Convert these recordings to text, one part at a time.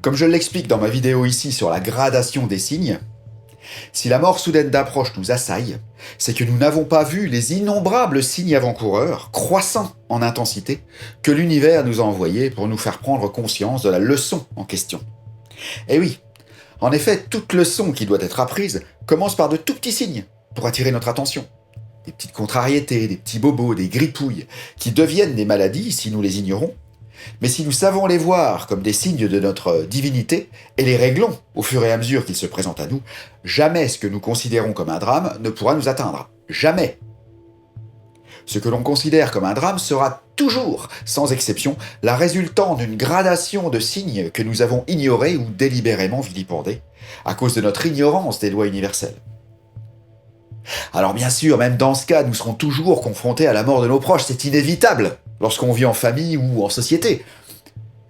Comme je l'explique dans ma vidéo ici sur la gradation des signes, si la mort soudaine d'approche nous assaille, c'est que nous n'avons pas vu les innombrables signes avant-coureurs, croissants en intensité, que l'univers nous a envoyés pour nous faire prendre conscience de la leçon en question. Et oui, en effet, toute leçon qui doit être apprise commence par de tout petits signes pour attirer notre attention. Des petites contrariétés, des petits bobos, des gripouilles, qui deviennent des maladies si nous les ignorons. Mais si nous savons les voir comme des signes de notre divinité et les réglons au fur et à mesure qu'ils se présentent à nous, jamais ce que nous considérons comme un drame ne pourra nous atteindre. Jamais. Ce que l'on considère comme un drame sera toujours, sans exception, la résultante d'une gradation de signes que nous avons ignorés ou délibérément vilipendés, à cause de notre ignorance des lois universelles. Alors bien sûr, même dans ce cas, nous serons toujours confrontés à la mort de nos proches, c'est inévitable, lorsqu'on vit en famille ou en société.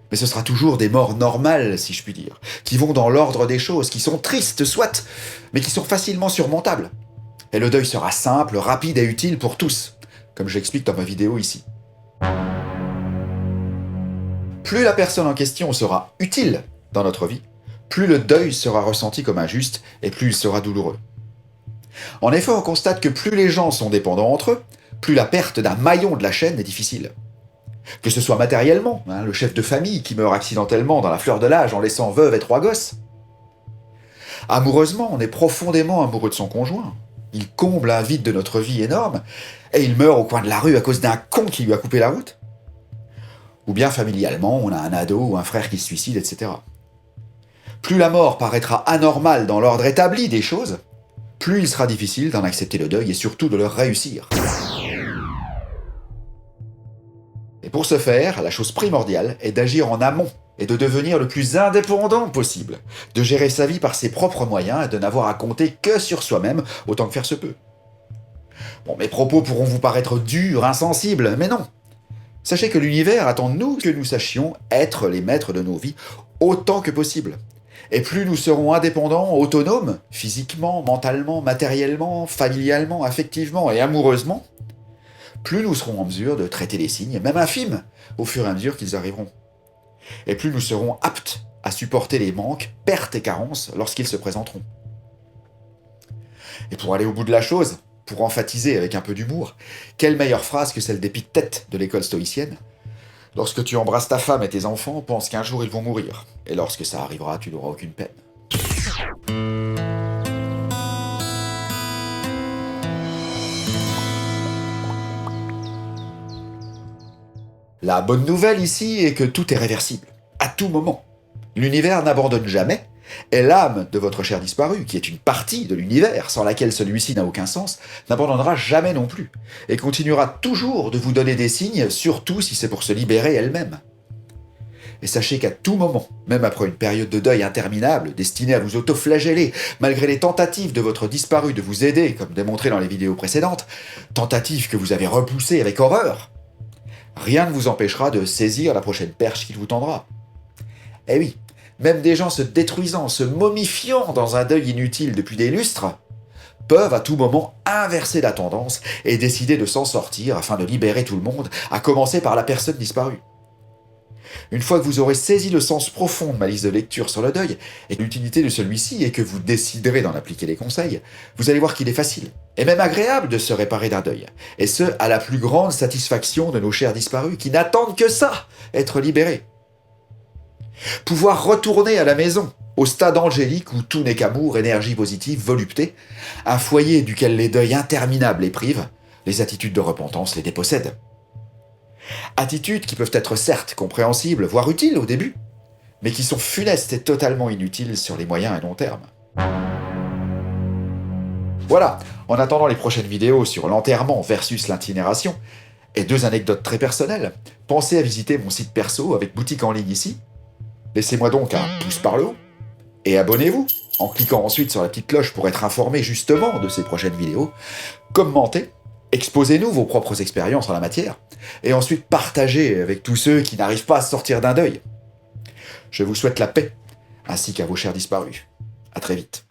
Mais ce sera toujours des morts normales, si je puis dire, qui vont dans l'ordre des choses, qui sont tristes, soit, mais qui sont facilement surmontables. Et le deuil sera simple, rapide et utile pour tous, comme j'explique dans ma vidéo ici. Plus la personne en question sera utile dans notre vie, plus le deuil sera ressenti comme injuste et plus il sera douloureux. En effet, on constate que plus les gens sont dépendants entre eux, plus la perte d'un maillon de la chaîne est difficile. Que ce soit matériellement, le chef de famille qui meurt accidentellement dans la fleur de l'âge en laissant veuve et 3 gosses. Amoureusement, on est profondément amoureux de son conjoint. Il comble un vide de notre vie énorme, et il meurt au coin de la rue à cause d'un con qui lui a coupé la route. Ou bien familialement, on a un ado ou un frère qui se suicide, etc. Plus la mort paraîtra anormale dans l'ordre établi des choses, plus il sera difficile d'en accepter le deuil et surtout de le réussir. Et pour ce faire, la chose primordiale est d'agir en amont et de devenir le plus indépendant possible, de gérer sa vie par ses propres moyens et de n'avoir à compter que sur soi-même autant que faire se peut. Bon, mes propos pourront vous paraître durs, insensibles, mais non. Sachez que l'univers attend de nous que nous sachions être les maîtres de nos vies autant que possible. Et plus nous serons indépendants, autonomes, physiquement, mentalement, matériellement, familialement, affectivement et amoureusement, plus nous serons en mesure de traiter les signes, même infimes, au fur et à mesure qu'ils arriveront. Et plus nous serons aptes à supporter les manques, pertes et carences lorsqu'ils se présenteront. Et pour aller au bout de la chose, pour emphatiser avec un peu d'humour, quelle meilleure phrase que celle d'Épictète de l'école stoïcienne ? Lorsque tu embrasses ta femme et tes enfants, pense qu'un jour ils vont mourir. Et lorsque ça arrivera, tu n'auras aucune peine. La bonne nouvelle ici est que tout est réversible, à tout moment. L'univers n'abandonne jamais, et l'âme de votre cher disparu, qui est une partie de l'univers sans laquelle celui-ci n'a aucun sens, n'abandonnera jamais non plus, et continuera toujours de vous donner des signes, surtout si c'est pour se libérer elle-même. Et sachez qu'à tout moment, même après une période de deuil interminable, destinée à vous autoflageller, malgré les tentatives de votre disparu de vous aider, comme démontré dans les vidéos précédentes, tentatives que vous avez repoussées avec horreur, rien ne vous empêchera de saisir la prochaine perche qu'il vous tendra. Eh oui, même des gens se détruisant, se momifiant dans un deuil inutile depuis des lustres, peuvent à tout moment inverser la tendance et décider de s'en sortir afin de libérer tout le monde, à commencer par la personne disparue. Une fois que vous aurez saisi le sens profond de ma liste de lecture sur le deuil et l'utilité de celui-ci et que vous déciderez d'en appliquer les conseils, vous allez voir qu'il est facile et même agréable de se réparer d'un deuil, et ce, à la plus grande satisfaction de nos chers disparus qui n'attendent que ça, être libérés. Pouvoir retourner à la maison, au stade angélique où tout n'est qu'amour, énergie positive, volupté, un foyer duquel les deuils interminables les privent, les attitudes de repentance les dépossèdent. Attitudes qui peuvent être certes compréhensibles, voire utiles au début, mais qui sont funestes et totalement inutiles sur les moyens et long terme. Voilà, en attendant les prochaines vidéos sur l'enterrement versus l'incinération, et 2 anecdotes très personnelles, pensez à visiter mon site perso avec boutique en ligne ici. Laissez-moi donc un pouce par le haut, et abonnez-vous, en cliquant ensuite sur la petite cloche pour être informé justement de ces prochaines vidéos. Commentez, exposez-nous vos propres expériences en la matière, et ensuite partagez avec tous ceux qui n'arrivent pas à sortir d'un deuil. Je vous souhaite la paix, ainsi qu'à vos chers disparus. À très vite.